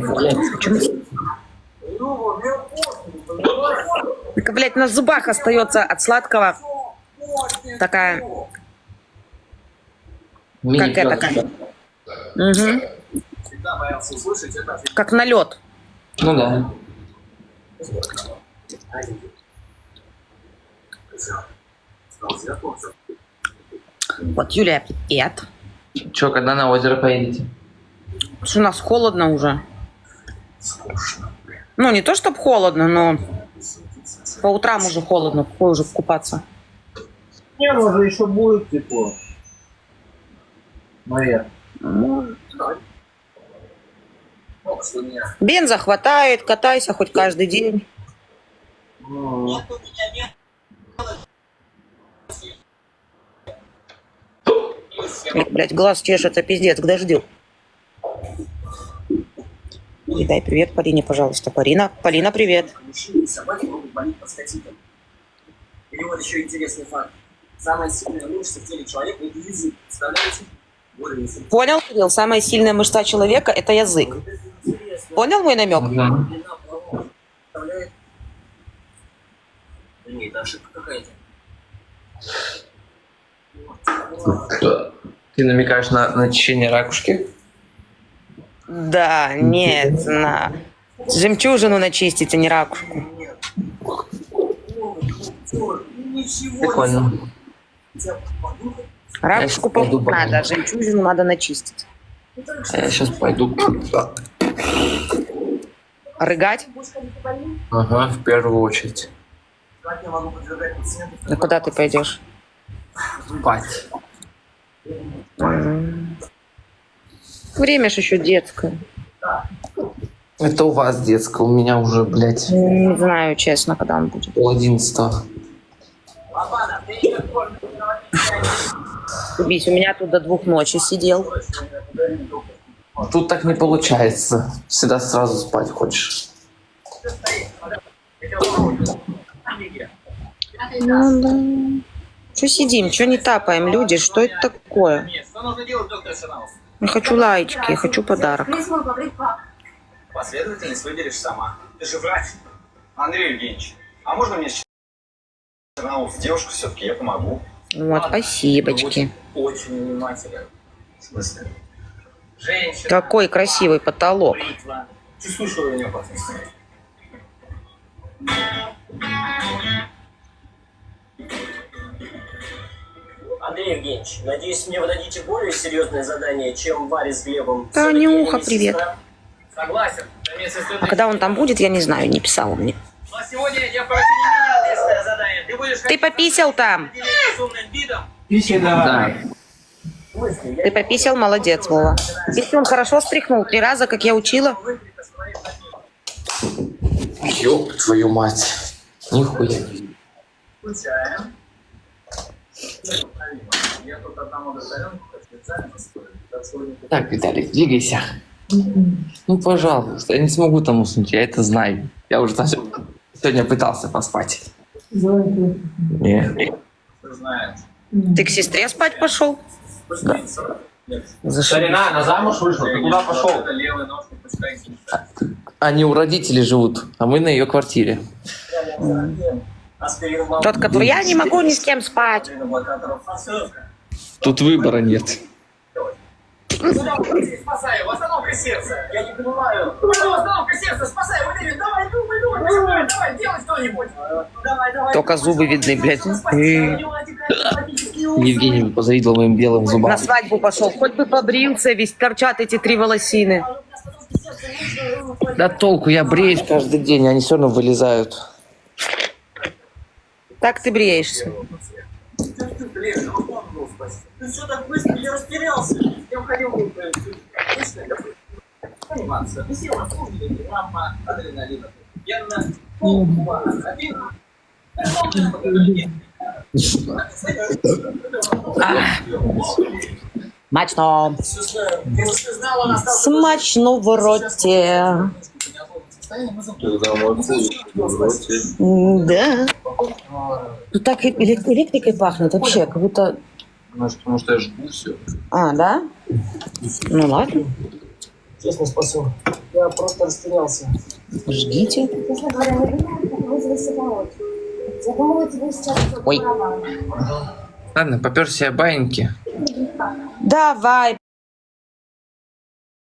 Почему? Так, блядь, на зубах остается от сладкого такая... Как это? Угу. Как налет. Ну да. Вот, Юлия, привет. Че, когда на озеро поедете? Что у нас холодно уже. Ну, не то, чтобы холодно, но по утрам уже холодно. Какой уже купаться? Не, может еще будет тепло. Наверное. Бенза хватает, катайся хоть каждый день. Блять, глаз чешется, пиздец, к дождю. Передай привет Полине, пожалуйста. Полина, привет. Собаки могут болеть простатитом. Или вот еще интересный факт. Самая сильная мышца в теле человека – это язык. Представляете? Понял, Кирилл? Самая сильная мышца человека – это язык. Понял мой намек? Нет, ошибка какая-то. Ты намекаешь на очищение ракушки? Да, нет, на жемчужину начистить, а не ракушку. Прикольно. Ракушку помыть надо, а жемчужину надо начистить. А я сейчас пойду. Рыгать? Ага, в первую очередь. А куда ты пойдешь? Спать. Время ж еще детское. Это у вас детское, у меня уже, блядь, Не знаю, честно, когда он будет. 11. Бись, у меня тут до 2 ночи сидел. Тут так не получается. Всегда сразу спать хочешь. Ну да. Че сидим, че не тапаем, люди? Что это такое? Я хочу лайчики, я хочу подарок. Последовательность выберешь сама. Ты же врач. Андрей Евгеньевич, а можно мне Черноус? Девушка все-таки, я помогу. Вот, спасибочки. Очень внимателен. В смысле? Женщина. Какой красивый потолок. Бритва. Чувствуешь, что у нее опасность? Андрей Евгеньевич, надеюсь, мне вы дадите более серьезное задание, чем Варе с Глебом. Танюха, привет. Согласен. А когда он там будет, я не знаю, не писал мне. Но сегодня я поручу не менее ответственное задание. Ты будешь... Ты пописал там? С умным видом. Пищи давай. Да. Ты пописал, молодец, Вова. Если он хорошо стряхнул 3 раза, как я учила. Ёб твою мать. Нихуя. Включаем. Я тут одному доставленку специально спорю. Так, Виталик, двигайся. Ну, пожалуйста, я не смогу там уснуть, я это знаю. Я уже сегодня пытался поспать. Не. Ты к сестре спать пошел? Да. Старина, она замуж вышла, ты куда пошел? Они у родителей живут, а мы на ее квартире. Тот, который я не могу ни с кем спать. Тут выбора нет. Спасаю, остановка сердца. Я не понимаю. Остановка сердца, спасаю, Валерий, давай, думай, давай, делай что-нибудь. Давай. Только зубы видны, блядь. Евгений позавидовал моим белым зубам. На свадьбу пошел. Хоть бы побрился, весь торчат эти 3 волосины. Да толку, я бреюсь каждый день, они все равно вылезают. Так ты бреешься. Ты что так быстро? Я растерялся. Я уходил анимация. Висела, грамма адреналина. Я на Смачно. Смачно в роте. Да. Тут так электрикой пахнет вообще, как будто... Может, потому что я жгу все. А, да? Ну ладно. Честно, спасибо. Я просто растерялся. Ждите. Честно говоря, не думала, как вызвать себя вот. Я думала, тебе сейчас Ой. Ладно, поперся я баиньки. Давай,